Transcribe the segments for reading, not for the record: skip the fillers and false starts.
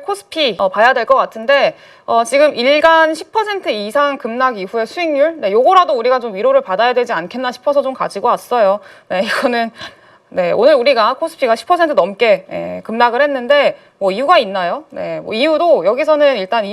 코스피 봐야 될 것 같은데 지금 일간 10% 이상 급락 이후의 수익률 요거라도 우리가 좀 위로를 받아야 되지 않겠나 싶어서 좀 가지고 왔어요. 이거는 오늘 우리가 코스피가 10% 넘게 급락을 했는데 뭐 이유가 있나요? 뭐 이유도 여기서는 일단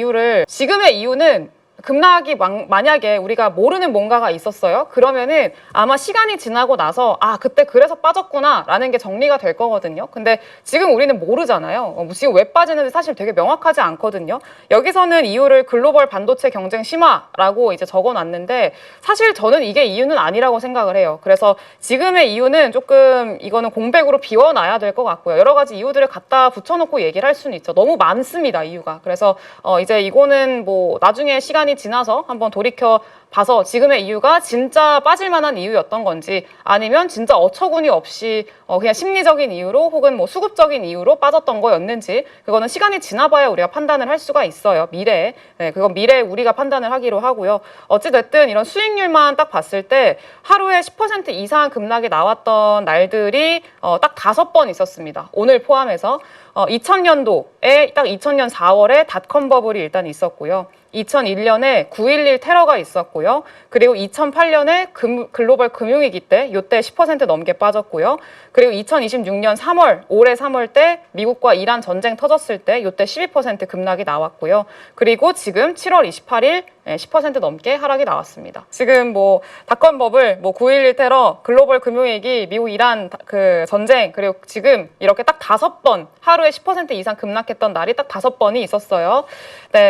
지금의 이유는 급락이 만약에 우리가 모르는 뭔가가 있었어요. 그러면은 아마 시간이 지나고 나서 그때 그래서 빠졌구나 라는 게 정리가 될 거거든요. 근데 지금 우리는 모르잖아요. 지금 왜 빠지는지 사실 되게 명확하지 않거든요. 여기서는 이유를 글로벌 반도체 경쟁 심화라고 이제 적어놨는데 사실 저는 이게 이유는 아니라고 생각을 해요. 그래서 지금의 이유는 조금 이거는 공백으로 비워놔야 될 것 같고요. 여러 가지 이유들을 갖다 붙여놓고 얘기를 할 수는 있죠. 너무 많습니다, 이유가. 그래서 이제 이거는 뭐 나중에 시간이 지나서 한번 돌이켜 봐서 지금의 이유가 진짜 빠질 만한 이유였던 건지 아니면 진짜 어처구니 없이 그냥 심리적인 이유로 혹은 뭐 수급적인 이유로 빠졌던 거였는지 그거는 시간이 지나봐야 우리가 판단을 할 수가 있어요. 미래에. 그건 미래에 우리가 판단을 하기로 하고요. 어찌됐든 이런 수익률만 딱 봤을 때 하루에 10% 이상 급락이 나왔던 날들이 딱 5번 있었습니다. 오늘 포함해서 2000년도에 딱 2000년 4월에 닷컴 버블이 일단 있었고요. 2001년에 9.11 테러가 있었고요. 그리고 2008년에 글로벌 금융위기 때 이때 10% 넘게 빠졌고요. 그리고 2026년 3월, 올해 3월 때 미국과 이란 전쟁 터졌을 때 이때 12% 급락이 나왔고요. 그리고 지금 7월 28일 10% 넘게 하락이 나왔습니다. 지금 뭐 닷컴 버블, 뭐 9.11 테러, 글로벌 금융위기, 미국 이란 그 전쟁 그리고 지금 이렇게 딱 5번 하루에 10% 이상 급락했던 날이 딱 5번이 있었어요.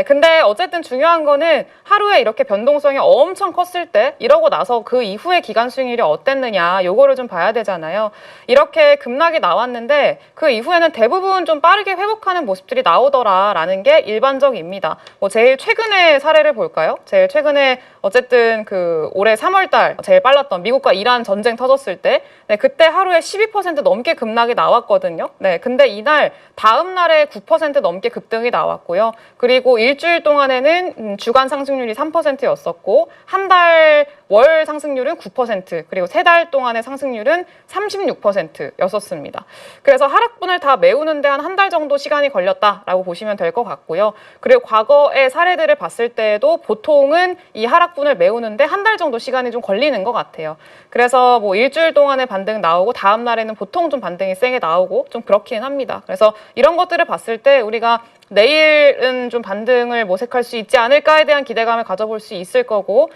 근데 어쨌든 중요한 거는 하루에 이렇게 변동성이 엄청 컸을 때 이러고 나서 그 이후의 기간 수익률이 어땠느냐 요거를 좀 봐야 되잖아요. 이렇게 급락이 나왔는데 그 이후에는 대부분 좀 빠르게 회복하는 모습들이 나오더라라는 게 일반적입니다. 뭐 제일 최근의 사례를 볼까요? 제일 최근에 어쨌든 그 올해 3월달 제일 빨랐던 미국과 이란 전쟁 터졌을 때 그때 하루에 12% 넘게 급락이 나왔거든요. 근데 이날 다음 날에 9% 넘게 급등이 나왔고요. 그리고 일주일 동안에는 주간 상승률이 3%였었고 한 달 월 상승률은 9% 그리고 3달 동안의 상승률은 36%였었습니다. 그래서 하락분을 다 메우는데 한 달 정도 시간이 걸렸다라고 보시면 될 것 같고요. 그리고 과거의 사례들을 봤을 때에도 보통은 이 하락분을 메우는데 한 달 정도 시간이 좀 걸리는 것 같아요. 그래서 뭐 일주일 동안의 반등 나오고 다음 날에는 보통 좀 반등이 세게 나오고 좀 그렇긴 합니다. 그래서 이런 것들을 봤을 때 우리가 내일은 좀 반등을 모색할 수 있지 않을까에 대한 기대감을 가져볼 수 있을 거고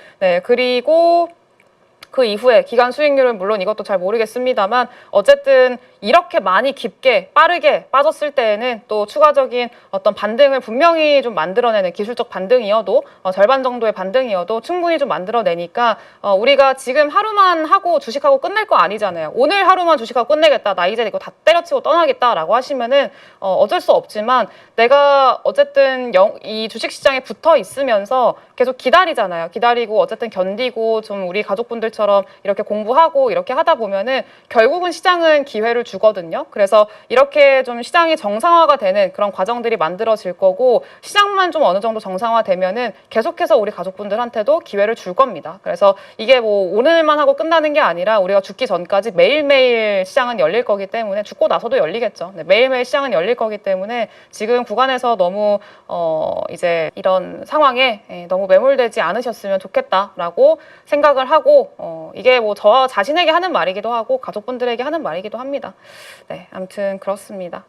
그리고 그 이후에 기간 수익률은 물론 이것도 잘 모르겠습니다만 어쨌든 이렇게 많이 깊게 빠르게 빠졌을 때에는 또 추가적인 어떤 반등을 분명히 좀 만들어내는 기술적 반등이어도 절반 정도의 반등이어도 충분히 좀 만들어내니까 우리가 지금 하루만 하고 주식하고 끝낼 거 아니잖아요. 오늘 하루만 주식하고 끝내겠다. 나 이제 이거 다 때려치고 떠나겠다라고 하시면은 어쩔 수 없지만 내가 어쨌든 이 주식시장에 붙어 있으면서 계속 기다리잖아요. 기다리고 어쨌든 견디고 좀 우리 가족분들처럼 이렇게 공부하고 이렇게 하다 보면은 결국은 시장은 기회를 주거든요. 그래서 이렇게 좀 시장이 정상화가 되는 그런 과정들이 만들어질 거고 시장만 좀 어느 정도 정상화되면은 계속해서 우리 가족분들한테도 기회를 줄 겁니다. 그래서 이게 뭐 오늘만 하고 끝나는 게 아니라 우리가 죽기 전까지 매일매일 시장은 열릴 거기 때문에 죽고 나서도 열리겠죠. 매일매일 시장은 열릴 거기 때문에 지금 구간에서 너무 이제 이런 상황에 너무 매몰되지 않으셨으면 좋겠다라고 생각을 하고 이게 뭐 저 자신에게 하는 말이기도 하고 가족분들에게 하는 말이기도 합니다. 아무튼 그렇습니다.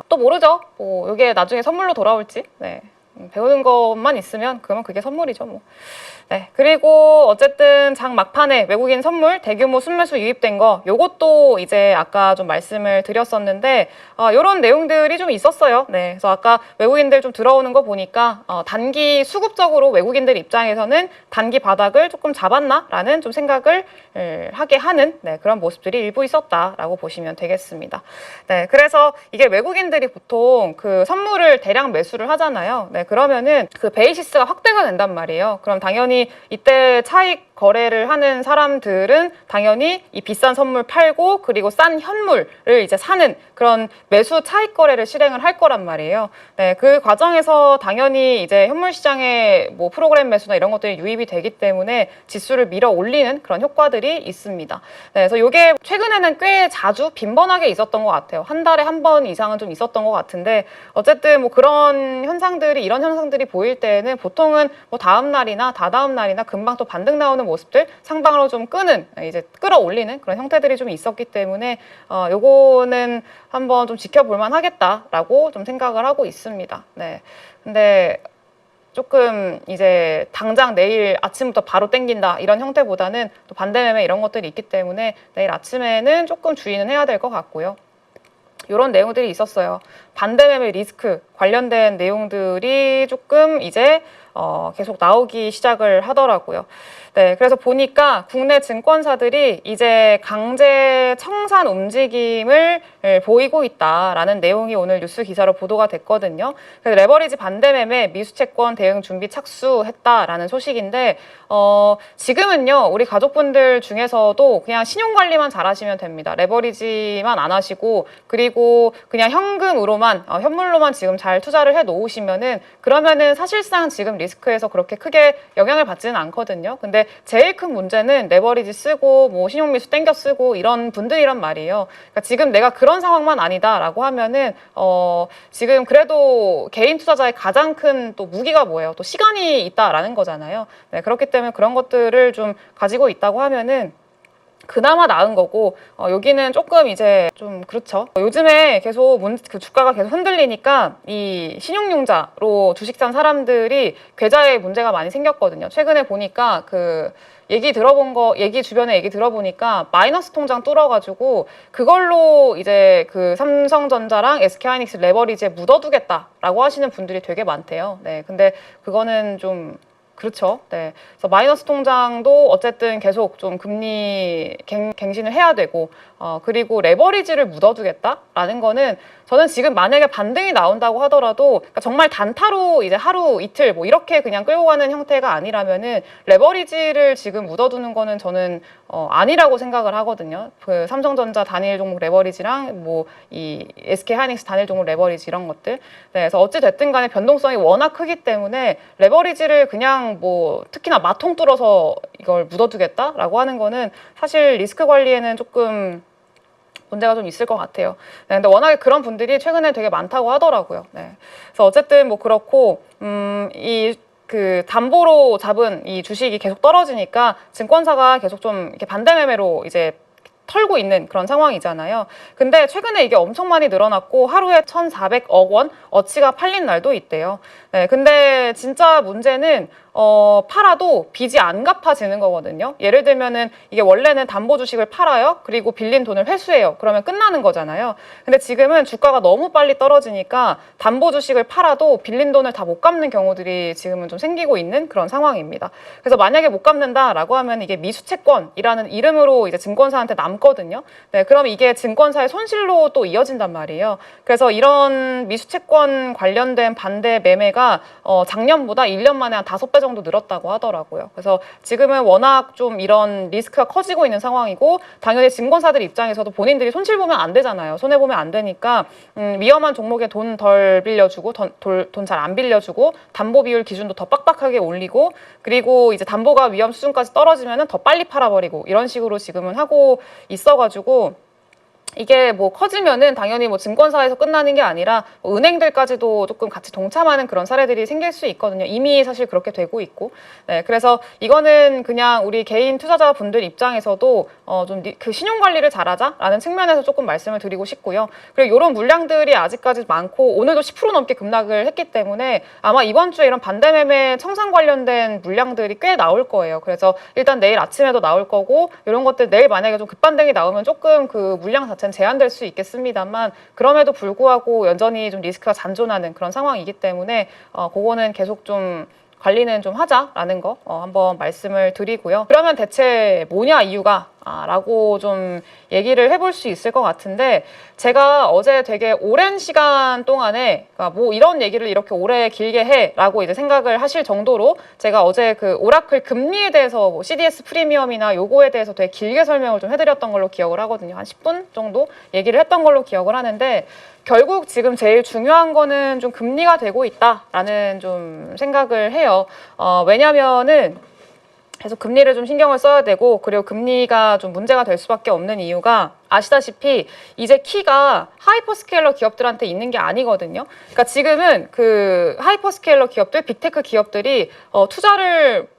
또 모르죠. 뭐 이게 나중에 선물로 돌아올지. 배우는 것만 있으면 그러면 그게 선물이죠, 뭐. 그리고 어쨌든 장 막판에 외국인 선물 대규모 순매수 유입된 거 요것도 이제 아까 좀 말씀을 드렸었는데 요런 내용들이 좀 있었어요. 그래서 아까 외국인들 좀 들어오는 거 보니까 단기 수급적으로 외국인들 입장에서는 단기 바닥을 조금 잡았나라는 좀 생각을 하게 하는 그런 모습들이 일부 있었다라고 보시면 되겠습니다. 그래서 이게 외국인들이 보통 그 선물을 대량 매수를 하잖아요. 그러면은 그 베이시스가 확대가 된단 말이에요. 그럼 당연히 이때 차익 거래를 하는 사람들은 당연히 이 비싼 선물 팔고 그리고 싼 현물을 이제 사는 그런 매수 차익 거래를 실행을 할 거란 말이에요. 네, 그 과정에서 당연히 이제 현물 시장에 뭐 프로그램 매수나 이런 것들이 유입이 되기 때문에 지수를 밀어 올리는 그런 효과들이 있습니다. 네, 그래서 이게 최근에는 꽤 자주 빈번하게 있었던 것 같아요. 한 달에 한 번 이상은 좀 있었던 것 같은데 어쨌든 뭐 이런 현상들이 보일 때는 보통은 뭐 다음 날이나 다다음 날이나 금방 또 반등 나오는 모습들 상방으로 좀 이제 끌어올리는 그런 형태들이 좀 있었기 때문에 요거는 한번 좀 지켜볼만 하겠다라고 좀 생각을 하고 있습니다. 네. 근데 조금 이제 당장 내일 아침부터 바로 땡긴다 이런 형태보다는 또 반대 매매 이런 것들이 있기 때문에 내일 아침에는 조금 주의는 해야 될 것 같고요. 이런 내용들이 있었어요. 반대 매매 리스크 관련된 내용들이 조금 이제 계속 나오기 시작을 하더라고요. 네, 그래서 보니까 국내 증권사들이 이제 강제 청산 움직임을 보이고 있다라는 내용이 오늘 뉴스 기사로 보도가 됐거든요. 그래서 레버리지 반대 매매 미수채권 대응 준비 착수했다라는 소식인데 지금은요 우리 가족분들 중에서도 그냥 신용 관리만 잘하시면 됩니다. 레버리지만 안 하시고 그리고 그냥 현금으로만 현물로만 지금 잘 투자를 해 놓으시면은 그러면은 사실상 지금 리스크에서 그렇게 크게 영향을 받지는 않거든요. 근데 제일 큰 문제는 레버리지 쓰고 뭐 신용미수 땡겨 쓰고 이런 분들이란 말이에요. 그러니까 지금 내가 그런 상황만 아니다라고 하면은 지금 그래도 개인 투자자의 가장 큰 또 무기가 뭐예요? 또 시간이 있다라는 거잖아요. 네, 그렇기 때문에 그런 것들을 좀 가지고 있다고 하면은 그나마 나은 거고 여기는 조금 이제 좀 그렇죠. 요즘에 계속 주가가 계속 흔들리니까 이 신용융자로 주식 산 사람들이 계좌에 문제가 많이 생겼거든요. 최근에 보니까 얘기 주변에 얘기 들어보니까 마이너스 통장 뚫어가지고 그걸로 이제 삼성전자랑 SK하이닉스 레버리지에 묻어두겠다라고 하시는 분들이 되게 많대요. 네, 근데 그거는 좀 그렇죠. 네. 그래서 마이너스 통장도 어쨌든 계속 좀 금리 갱신을 해야 되고, 그리고 레버리지를 묻어두겠다라는 거는 저는 지금 만약에 반등이 나온다고 하더라도 그러니까 정말 단타로 이제 하루 이틀 뭐 이렇게 그냥 끌고 가는 형태가 아니라면은 레버리지를 지금 묻어두는 거는 저는 아니라고 생각을 하거든요. 삼성전자 단일 종목 레버리지랑 뭐 이 SK하이닉스 단일 종목 레버리지 이런 것들. 네, 그래서 어찌 됐든 간에 변동성이 워낙 크기 때문에 레버리지를 그냥 뭐 특히나 마통 뚫어서 이걸 묻어두겠다라고 하는 거는 사실 리스크 관리에는 조금 문제가 좀 있을 것 같아요. 네, 근데 워낙에 그런 분들이 최근에 되게 많다고 하더라고요. 네. 그래서 어쨌든 뭐 그렇고, 담보로 잡은 이 주식이 계속 떨어지니까 증권사가 계속 좀 이렇게 반대 매매로 이제 털고 있는 그런 상황이잖아요. 근데 최근에 이게 엄청 많이 늘어났고 하루에 1,400억 원 어치가 팔린 날도 있대요. 네, 근데 진짜 문제는 팔아도 빚이 안 갚아지는 거거든요. 예를 들면은 이게 원래는 담보 주식을 팔아요. 그리고 빌린 돈을 회수해요. 그러면 끝나는 거잖아요. 근데 지금은 주가가 너무 빨리 떨어지니까 담보 주식을 팔아도 빌린 돈을 다 못 갚는 경우들이 지금은 좀 생기고 있는 그런 상황입니다. 그래서 만약에 못 갚는다라고 하면 이게 미수채권이라는 이름으로 이제 증권사한테 남거든요. 네, 그럼 이게 증권사의 손실로 또 이어진단 말이에요. 그래서 이런 미수채권 관련된 반대 매매가 작년보다 1년 만에 한 5배 정도 늘었다고 하더라고요. 그래서 지금은 워낙 좀 이런 리스크가 커지고 있는 상황이고 당연히 증권사들 입장에서도 본인들이 손실 보면 안 되잖아요. 손해 보면 안 되니까 위험한 종목에 돈 덜 빌려주고 돈 잘 안 빌려주고 담보 비율 기준도 더 빡빡하게 올리고 그리고 이제 담보가 위험 수준까지 떨어지면은 더 빨리 팔아버리고 이런 식으로 지금은 하고 있어가지고 이게 뭐 커지면은 당연히 뭐 증권사에서 끝나는 게 아니라 뭐 은행들까지도 조금 같이 동참하는 그런 사례들이 생길 수 있거든요. 이미 사실 그렇게 되고 있고. 네, 그래서 이거는 그냥 우리 개인 투자자분들 입장에서도 좀 그 신용 관리를 잘하자라는 측면에서 조금 말씀을 드리고 싶고요. 그리고 이런 물량들이 아직까지 많고 오늘도 10% 넘게 급락을 했기 때문에 아마 이번 주에 이런 반대 매매 청산 관련된 물량들이 꽤 나올 거예요. 그래서 일단 내일 아침에도 나올 거고 이런 것들 내일 만약에 좀 급반등이 나오면 조금 그 물량 자체는 제한될 수 있겠습니다만 그럼에도 불구하고 여전히 좀 리스크가 잔존하는 그런 상황이기 때문에 그거는 계속 좀 관리는 좀 하자라는 거 한번 말씀을 드리고요. 그러면 대체 뭐냐 이유가 라고 좀 얘기를 해볼 수 있을 것 같은데, 제가 어제 되게 오랜 시간 동안에 그러니까 뭐 이런 얘기를 이렇게 오래 길게 해라고 이제 생각을 하실 정도로 제가 어제 그 오라클 금리에 대해서 뭐 CDS 프리미엄이나 요거에 대해서 되게 길게 설명을 좀 해드렸던 걸로 기억을 하거든요. 한 10분 정도 얘기를 했던 걸로 기억을 하는데, 결국 지금 제일 중요한 거는 좀 금리가 되고 있다라는 좀 생각을 해요. 왜냐면은 계속 금리를 좀 신경을 써야 되고, 그리고 금리가 좀 문제가 될 수밖에 없는 이유가 아시다시피 이제 키가 하이퍼스케일러 기업들한테 있는 게 아니거든요. 그러니까 지금은 그 하이퍼스케일러 기업들, 빅테크 기업들이 투자를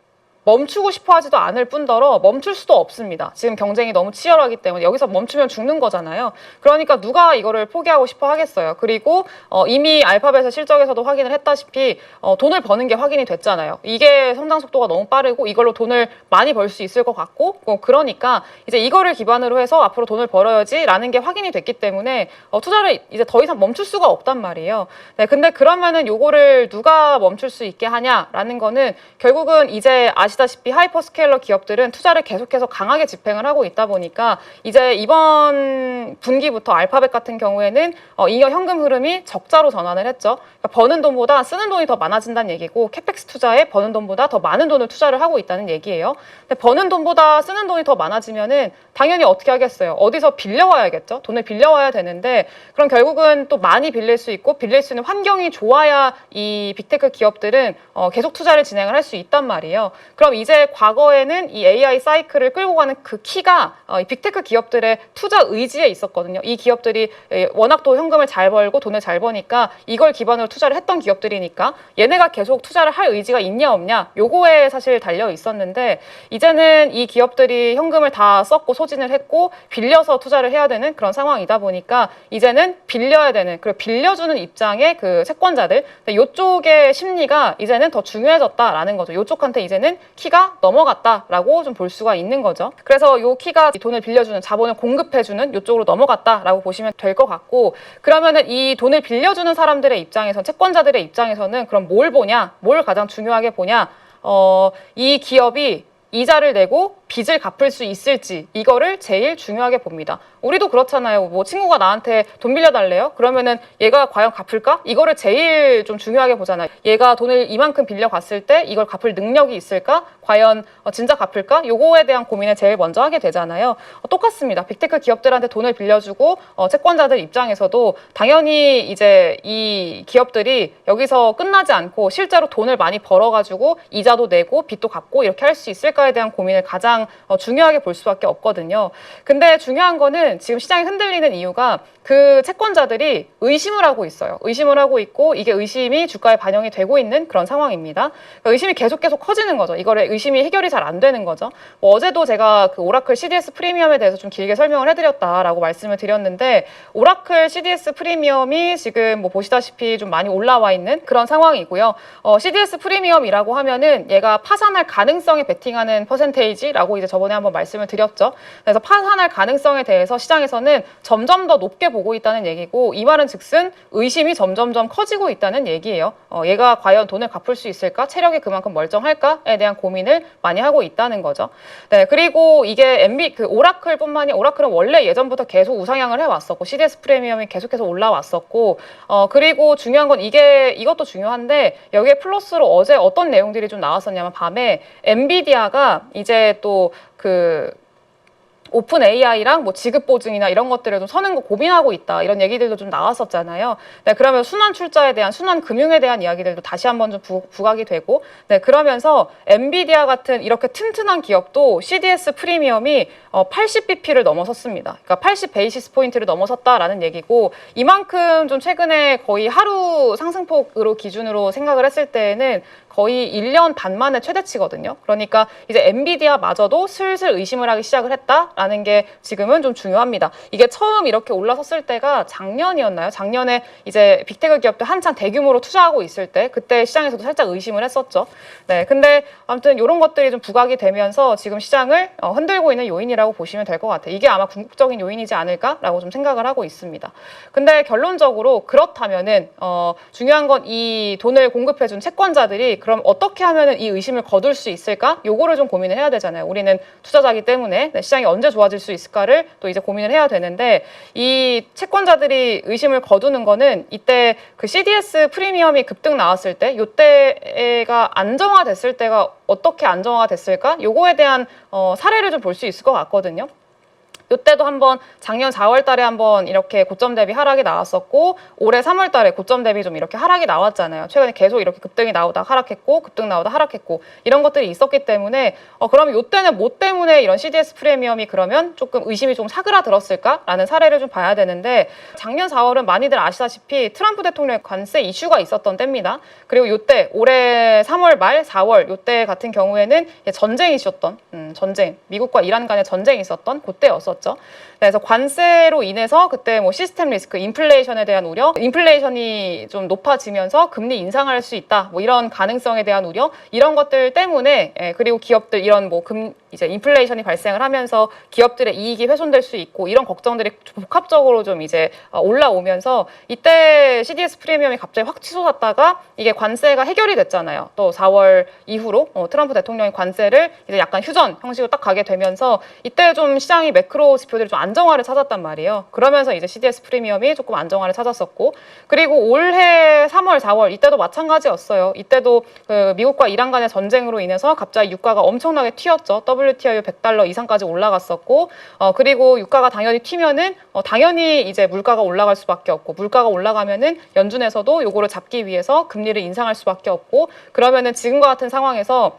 멈추고 싶어 하지도 않을 뿐더러 멈출 수도 없습니다. 지금 경쟁이 너무 치열하기 때문에 여기서 멈추면 죽는 거잖아요. 그러니까 누가 이거를 포기하고 싶어 하겠어요. 그리고 이미 알파벳의 실적에서도 확인을 했다시피 돈을 버는 게 확인이 됐잖아요. 이게 성장 속도가 너무 빠르고 이걸로 돈을 많이 벌 수 있을 것 같고, 그러니까 이제 이거를 기반으로 해서 앞으로 돈을 벌어야지라는 게 확인이 됐기 때문에 투자를 이제 더 이상 멈출 수가 없단 말이에요. 네, 근데 그러면은 요거를 누가 멈출 수 있게 하냐라는 거는 결국은 이제 아시다시피 하이퍼스케일러 기업들은 투자를 계속해서 강하게 집행을 하고 있다 보니까 이제 이번 분기부터 알파벳 같은 경우에는 잉여 현금 흐름이 적자로 전환을 했죠. 그러니까 버는 돈보다 쓰는 돈이 더 많아진다는 얘기고, 캐펙스 투자에 버는 돈보다 더 많은 돈을 투자를 하고 있다는 얘기예요. 근데 버는 돈보다 쓰는 돈이 더 많아지면은 당연히 어떻게 하겠어요? 어디서 빌려와야겠죠? 돈을 빌려와야 되는데, 그럼 결국은 또 많이 빌릴 수 있고 빌릴 수 있는 환경이 좋아야 이 빅테크 기업들은 계속 투자를 진행을 할 수 있단 말이에요. 그럼 이제 과거에는 이 AI 사이클을 끌고 가는 그 키가 이 빅테크 기업들의 투자 의지에 있었거든요. 이 기업들이 워낙 또 현금을 잘 벌고 돈을 잘 버니까 이걸 기반으로 투자를 했던 기업들이니까 얘네가 계속 투자를 할 의지가 있냐 없냐, 요거에 사실 달려 있었는데, 이제는 이 기업들이 현금을 다 썼고 소진을 했고 빌려서 투자를 해야 되는 그런 상황이다 보니까 이제는 빌려야 되는, 그리고 빌려주는 입장의 그 채권자들, 이쪽의 심리가 이제는 더 중요해졌다라는 거죠. 이쪽한테 이제는 키가 넘어갔다라고 좀 볼 수가 있는 거죠. 그래서 이 키가 돈을 빌려주는, 자본을 공급해주는 이쪽으로 넘어갔다라고 보시면 될 것 같고, 그러면은 이 돈을 빌려주는 사람들의 입장에서, 채권자들의 입장에서는 그럼 뭘 보냐, 뭘 가장 중요하게 보냐, 이 기업이 이자를 내고 빚을 갚을 수 있을지, 이거를 제일 중요하게 봅니다. 우리도 그렇잖아요. 뭐 친구가 나한테 돈 빌려달래요? 그러면은 얘가 과연 갚을까? 이거를 제일 좀 중요하게 보잖아요. 얘가 돈을 이만큼 빌려갔을 때 이걸 갚을 능력이 있을까? 과연 진짜 갚을까? 요거에 대한 고민을 제일 먼저 하게 되잖아요. 똑같습니다. 빅테크 기업들한테 돈을 빌려주고 채권자들 입장에서도 당연히 이제 이 기업들이 여기서 끝나지 않고 실제로 돈을 많이 벌어가지고 이자도 내고 빚도 갚고 이렇게 할 수 있을까에 대한 고민을 가장 중요하게 볼 수밖에 없거든요. 근데 중요한 거는 지금 시장이 흔들리는 이유가 그 채권자들이 의심을 하고 있어요. 의심을 하고 있고, 이게 의심이 주가에 반영이 되고 있는 그런 상황입니다. 그러니까 의심이 계속 커지는 거죠. 이거를 의심이 해결이 잘 안 되는 거죠. 뭐 어제도 제가 그 오라클 CDS 프리미엄에 대해서 좀 길게 설명을 해드렸다라고 말씀을 드렸는데, 오라클 CDS 프리미엄이 지금 뭐 보시다시피 좀 많이 올라와 있는 그런 상황이고요. CDS 프리미엄이라고 하면은 얘가 파산할 가능성에 베팅하는 퍼센테이지라고 이제 저번에 한번 말씀을 드렸죠. 그래서 파산할 가능성에 대해서 시장에서는 점점 더 높게 보고 있다는 얘기고, 이 말은 즉슨 의심이 점점점 커지고 있다는 얘기예요. 얘가 과연 돈을 갚을 수 있을까? 체력이 그만큼 멀쩡할까?에 대한 고민을 많이 하고 있다는 거죠. 네, 그리고 이게 그 오라클뿐만이, 오라클은 원래 예전부터 계속 우상향을 해왔었고, CDS 프리미엄이 계속해서 올라왔었고, 그리고 중요한 건 이것도 중요한데, 여기에 플러스로 어제 어떤 내용들이 좀 나왔었냐면, 밤에 엔비디아가 이제 또 오픈 AI랑 뭐 지급 보증이나 이런 것들을 좀 서는 거 고민하고 있다, 이런 얘기들도 좀 나왔었잖아요. 네, 그러면 순환 출자에 대한, 순환 금융에 대한 이야기들도 다시 한번 좀 부각이 되고, 네, 그러면서 엔비디아 같은 이렇게 튼튼한 기업도 CDS 프리미엄이 80bp를 넘어섰습니다. 그러니까 80 베이시스 포인트를 넘어섰다라는 얘기고, 이만큼 좀 최근에 거의 하루 상승폭으로 기준으로 생각을 했을 때에는 거의 1년 반 만에 최대치거든요. 그러니까 이제 엔비디아마저도 슬슬 의심을 하기 시작을 했다라는 게 지금은 좀 중요합니다. 이게 처음 이렇게 올라섰을 때가 작년이었나요? 작년에 이제 빅테크 기업들 한창 대규모로 투자하고 있을 때, 그때 시장에서도 살짝 의심을 했었죠. 네, 근데 아무튼 이런 것들이 좀 부각이 되면서 지금 시장을 흔들고 있는 요인이라고 보시면 될 것 같아요. 이게 아마 궁극적인 요인이지 않을까라고 좀 생각을 하고 있습니다. 근데 결론적으로 그렇다면은 중요한 건 이 돈을 공급해준 채권자들이 그럼 어떻게 하면은 이 의심을 거둘 수 있을까? 요거를 좀 고민을 해야 되잖아요. 우리는 투자자이기 때문에 시장이 언제 좋아질 수 있을까를 또 이제 고민을 해야 되는데 이 채권자들이 의심을 거두는 거는 이때 그 CDS 프리미엄이 급등 나왔을 때 요때가 안정화됐을 때가 어떻게 안정화가 됐을까? 요거에 대한 사례를 좀 볼 수 있을 것 같거든요. 이때도 한번 작년 4월 달에 한번 이렇게 고점 대비 하락이 나왔었고 올해 3월 달에 고점 대비 좀 이렇게 하락이 나왔잖아요. 최근에 계속 이렇게 급등이 나오다 하락했고 급등 나오다 하락했고 이런 것들이 있었기 때문에 그러면 이때는 뭐 때문에 이런 CDS 프리미엄이 그러면 조금 의심이 좀 사그라들었을까라는 사례를 좀 봐야 되는데 작년 4월은 많이들 아시다시피 트럼프 대통령의 관세 이슈가 있었던 때입니다. 그리고 이때 올해 3월 말 4월 이때 같은 경우에는 전쟁이 있었던 전쟁 미국과 이란 간의 전쟁이 있었던 그때였었죠. 그래서 관세로 인해서 그때 뭐 시스템 리스크, 인플레이션에 대한 우려, 인플레이션이 좀 높아지면서 금리 인상할 수 있다, 뭐 이런 가능성에 대한 우려, 이런 것들 때문에 그리고 기업들 이런 뭐 이제 인플레이션이 발생을 하면서 기업들의 이익이 훼손될 수 있고 이런 걱정들이 복합적으로 좀 이제 올라오면서 이때 CDS 프리미엄이 갑자기 확 치솟았다가 이게 관세가 해결이 됐잖아요. 또 4월 이후로 트럼프 대통령이 관세를 이제 약간 휴전 형식으로 딱 가게 되면서 이때 좀 시장이 매크로 지표들이 좀 안정화를 찾았단 말이에요. 그러면서 이제 CDS 프리미엄이 조금 안정화를 찾았었고 그리고 올해 3월, 4월 이때도 마찬가지였어요. 이때도 그 미국과 이란 간의 전쟁으로 인해서 갑자기 유가가 엄청나게 튀었죠. WTI 100달러 이상까지 올라갔었고 그리고 유가가 당연히 튀면은 당연히 이제 물가가 올라갈 수밖에 없고 물가가 올라가면은 연준에서도 요거를 잡기 위해서 금리를 인상할 수밖에 없고 그러면은 지금과 같은 상황에서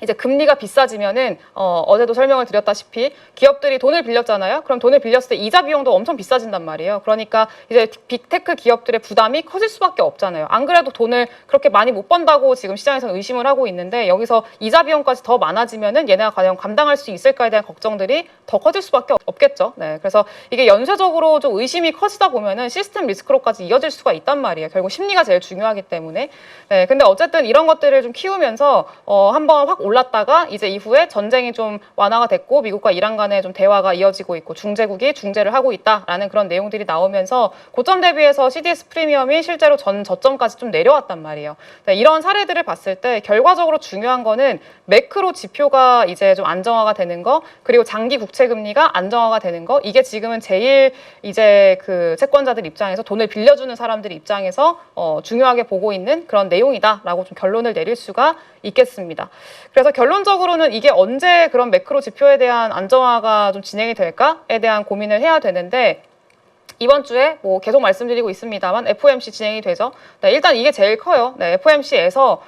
이제 금리가 비싸지면은 어제도 설명을 드렸다시피 기업들이 돈을 빌렸잖아요. 그럼 돈을 빌렸을 때 이자 비용도 엄청 비싸진단 말이에요. 그러니까 이제 빅테크 기업들의 부담이 커질 수밖에 없잖아요. 안 그래도 돈을 그렇게 많이 못 번다고 지금 시장에서는 의심을 하고 있는데 여기서 이자 비용까지 더 많아지면은 얘네가 과연 감당할 수 있을까에 대한 걱정들이 더 커질 수밖에 없겠죠. 네, 그래서 이게 연쇄적으로 좀 의심이 커지다 보면은 시스템 리스크로까지 이어질 수가 있단 말이에요. 결국 심리가 제일 중요하기 때문에. 네, 근데 어쨌든 이런 것들을 좀 키우면서 한번 확 올랐다가 이제 이후에 전쟁이 좀 완화가 됐고 미국과 이란 간에 좀 대화가 이어지고 있고 중재국이 중재를 하고 있다라는 그런 내용들이 나오면서 고점 대비해서 CDS 프리미엄이 실제로 전 저점까지 좀 내려왔단 말이에요. 네, 이런 사례들을 봤을 때 결과적으로 중요한 거는 매크로 지표가 이제 좀 안정화가 되는 거 그리고 장기 국채 금리가 안정화가 되는 거 이게 지금은 제일 이제 그 채권자들 입장에서 돈을 빌려주는 사람들 입장에서 중요하게 보고 있는 그런 내용이다라고 좀 결론을 내릴 수가 있겠습니다. 그래서 결론적으로는 이게 언제 그런 매크로 지표에 대한 안정화가 좀 진행이 될까에 대한 고민을 해야 되는데 이번 주에 뭐 계속 말씀드리고 있습니다만 FOMC 진행이 되죠. 네, 일단 이게 제일 커요. 네, FOMC에서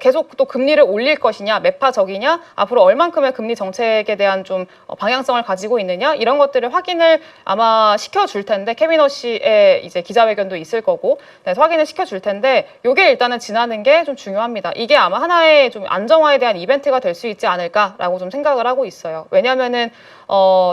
계속 또 금리를 올릴 것이냐, 매파적이냐, 앞으로 얼만큼의 금리 정책에 대한 좀 방향성을 가지고 있느냐 이런 것들을 확인을 아마 시켜줄 텐데 케빈 허시의 이제 기자회견도 있을 거고, 네, 확인을 시켜줄 텐데 이게 일단은 지나는 게 좀 중요합니다. 이게 아마 하나의 좀 안정화에 대한 이벤트가 될 수 있지 않을까라고 좀 생각을 하고 있어요. 왜냐하면은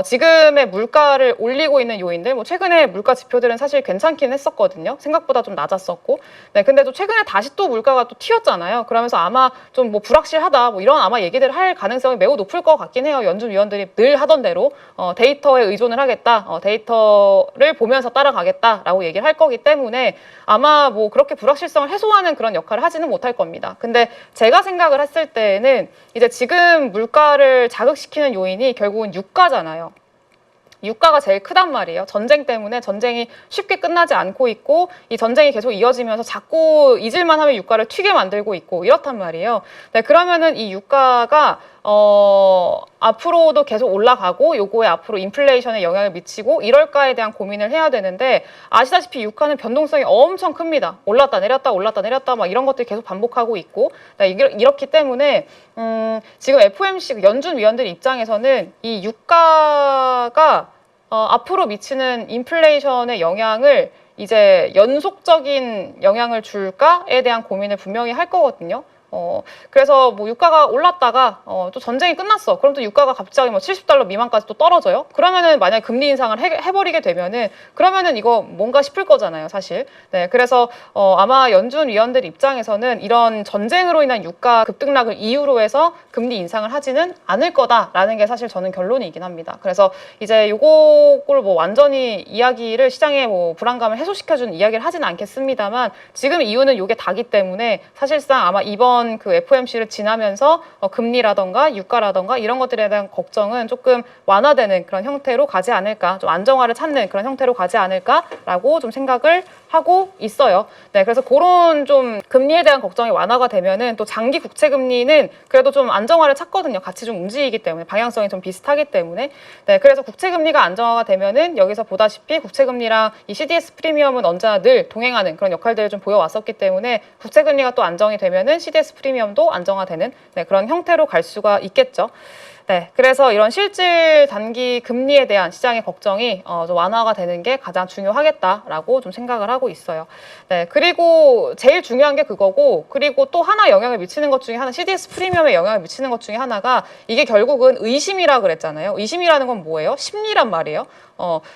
지금의 물가를 올리고 있는 요인들, 뭐 최근에 물가 지표들은 사실 괜찮긴 했었거든요. 생각보다 좀 낮았었고. 네, 근데 또 최근에 다시 또 물가가 또 튀었잖아요. 그러면서 아마 좀 뭐 불확실하다, 뭐 이런 아마 얘기들을 할 가능성이 매우 높을 것 같긴 해요. 연준 위원들이 늘 하던 대로 데이터에 의존을 하겠다, 데이터를 보면서 따라가겠다라고 얘기를 할 거기 때문에 아마 뭐 그렇게 불확실성을 해소하는 그런 역할을 하지는 못할 겁니다. 근데 제가 생각을 했을 때는 이제 지금 물가를 자극시키는 요인이 결국은 유가잖아요. 유가가 제일 크단 말이에요. 전쟁 때문에 전쟁이 쉽게 끝나지 않고 있고 이 전쟁이 계속 이어지면서 자꾸 잊을만 하면 유가를 튀게 만들고 있고 이렇단 말이에요. 네, 그러면은 이 유가가 앞으로도 계속 올라가고 요거에 앞으로 인플레이션에 영향을 미치고 이럴까에 대한 고민을 해야 되는데 아시다시피 유가는 변동성이 엄청 큽니다. 올랐다 내렸다 올랐다 내렸다 막 이런 것들이 계속 반복하고 있고 네, 이렇기 때문에 지금 FOMC 연준 위원들 입장에서는 이 유가가 앞으로 미치는 인플레이션의 영향을 이제 연속적인 영향을 줄까에 대한 고민을 분명히 할 거거든요. 그래서 뭐 유가가 올랐다가 또 전쟁이 끝났어. 그럼 또 유가가 갑자기 뭐 $70 미만까지 또 떨어져요. 그러면은 만약에 금리 인상을 해버리게 되면은 그러면은 이거 뭔가 싶을 거잖아요, 사실. 네, 그래서 아마 연준 위원들 입장에서는 이런 전쟁으로 인한 유가 급등락을 이유로 해서 금리 인상을 하지는 않을 거다라는 게 사실 저는 결론이긴 합니다. 그래서 이제 요거를 뭐 완전히 이야기를 시장의 뭐 불안감을 해소시켜주는 이야기를 하지는 않겠습니다만 지금 이유는 요게 다기 때문에 사실상 아마 이번 그 FOMC를 지나면서 금리라던가 유가라던가 이런 것들에 대한 걱정은 조금 완화되는 그런 형태로 가지 않을까, 좀 안정화를 찾는 그런 형태로 가지 않을까라고 좀 생각을 하고 있어요. 네, 그래서 그런 좀 금리에 대한 걱정이 완화가 되면은 또 장기 국채 금리는 그래도 좀 안정화를 찾거든요. 같이 좀 움직이기 때문에 방향성이 좀 비슷하기 때문에. 네, 그래서 국채 금리가 안정화가 되면은 여기서 보다시피 국채 금리랑 이 CDS 프리미엄은 언제나 늘 동행하는 그런 역할들을 좀 보여왔었기 때문에 국채 금리가 또 안정이 되면은 CDS 프리미엄도 안정화되는 그런 형태로 갈 수가 있겠죠. 네, 그래서 이런 실질 단기 금리에 대한 시장의 걱정이 좀 완화가 되는 게 가장 중요하겠다라고 좀 생각을 하고 있어요. 네, 그리고 제일 중요한 게 그거고, 그리고 또 하나 영향을 미치는 것 중에 하나, CDS 프리미엄에 영향을 미치는 것 중에 하나가 이게 결국은 의심이라 그랬잖아요. 의심이라는 건 뭐예요? 심리란 말이에요.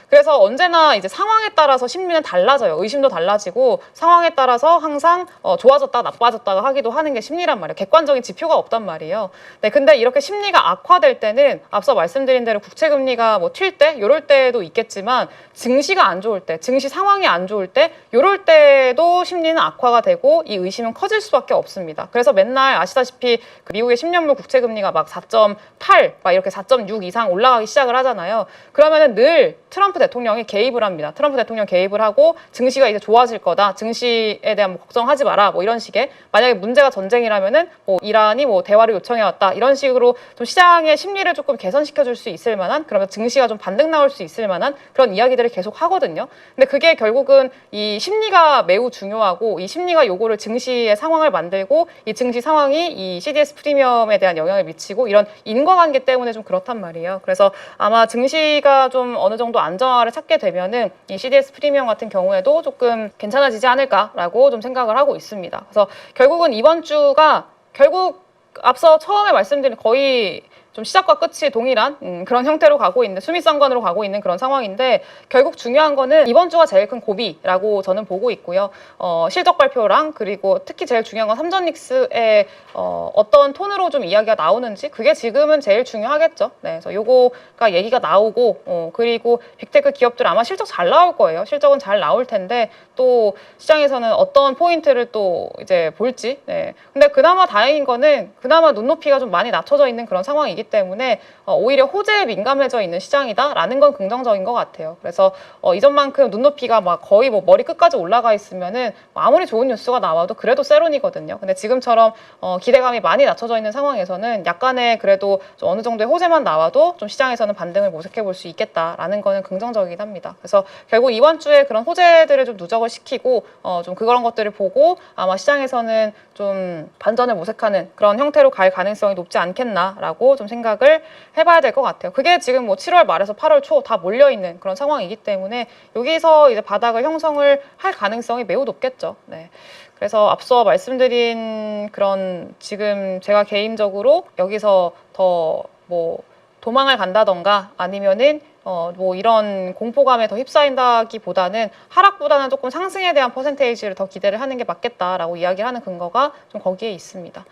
그래서 언제나 이제 상황에 따라서 심리는 달라져요. 의심도 달라지고 상황에 따라서 항상 좋아졌다 나빠졌다가 하기도 하는 게 심리란 말이에요. 객관적인 지표가 없단 말이에요. 네, 근데 이렇게 심리가 악화될 때는 앞서 말씀드린 대로 국채 금리가 뭐 튈 때, 요럴 때도 있겠지만 증시가 안 좋을 때, 증시 상황이 안 좋을 때, 요럴 때도 심리는 악화가 되고 이 의심은 커질 수밖에 없습니다. 그래서 맨날 아시다시피 그 미국의 10년물 국채 금리가 막 4.8, 막 이렇게 4.6 이상 올라가기 시작을 하잖아요. 그러면은 늘 트럼프 대통령이 개입을 합니다. 트럼프 대통령 개입을 하고 증시가 이제 좋아질 거다. 증시에 대한 뭐 걱정하지 마라. 뭐 이런 식의 만약에 문제가 전쟁이라면은 뭐 이란이 뭐 대화를 요청해 왔다. 이런 식으로 좀 시장의 심리를 조금 개선시켜 줄 수 있을 만한 그러면 증시가 좀 반등 나올 수 있을 만한 그런 이야기들을 계속 하거든요. 근데 그게 결국은 이 심리가 매우 중요하고 이 심리가 요거를 증시의 상황을 만들고 이 증시 상황이 이 CDS 프리미엄에 대한 영향을 미치고 이런 인과관계 때문에 좀 그렇단 말이에요. 그래서 아마 증시가 좀 어느 정도 안정화를 찾게 되면은 이 CDS 프리미엄 같은 경우에도 조금 괜찮아지지 않을까라고 좀 생각을 하고 있습니다. 그래서 결국은 이번 주가 결국 앞서 처음에 말씀드린 거의 좀 시작과 끝이 동일한 그런 형태로 가고 있는 수미상관으로 가고 있는 그런 상황인데 결국 중요한 거는 이번 주가 제일 큰 고비라고 저는 보고 있고요. 실적 발표랑 그리고 특히 제일 중요한 건 삼전닉스의 어떤 톤으로 좀 이야기가 나오는지 그게 지금은 제일 중요하겠죠. 네, 그래서 요거가 얘기가 나오고 그리고 빅테크 기업들 아마 실적 잘 나올 거예요. 실적은 잘 나올 텐데 또 시장에서는 어떤 포인트를 또 이제 볼지. 네. 근데 그나마 다행인 거는 그나마 눈높이가 좀 많이 낮춰져 있는 그런 상황이기 때문에 오히려 호재에 민감해져 있는 시장이다라는 건 긍정적인 것 같아요. 그래서 이전만큼 눈높이가 막 거의 뭐 머리 끝까지 올라가 있으면은 아무리 좋은 뉴스가 나와도 그래도 세론이거든요. 근데 지금처럼 기대감이 많이 낮춰져 있는 상황에서는 약간의 그래도 좀 어느 정도의 호재만 나와도 좀 시장에서는 반등을 모색해 볼 수 있겠다라는 거는 긍정적이긴 합니다. 그래서 결국 이번 주에 그런 호재들을 좀 누적을 시키고 좀 그런 것들을 보고 아마 시장에서는 좀 반전을 모색하는 그런 형태로 갈 가능성이 높지 않겠나라고 좀 생각을 해봐야 될 것 같아요. 그게 지금 뭐 7월 말에서 8월 초 다 몰려있는 그런 상황이기 때문에 여기서 이제 바닥을 형성을 할 가능성이 매우 높겠죠. 네. 그래서 앞서 말씀드린 그런 지금 제가 개인적으로 여기서 더 뭐 도망을 간다던가 아니면은 뭐 이런 공포감에 더 휩싸인다기보다는 하락보다는 조금 상승에 대한 퍼센테이지를 더 기대를 하는 게 맞겠다라고 이야기를 하는 근거가 좀 거기에 있습니다.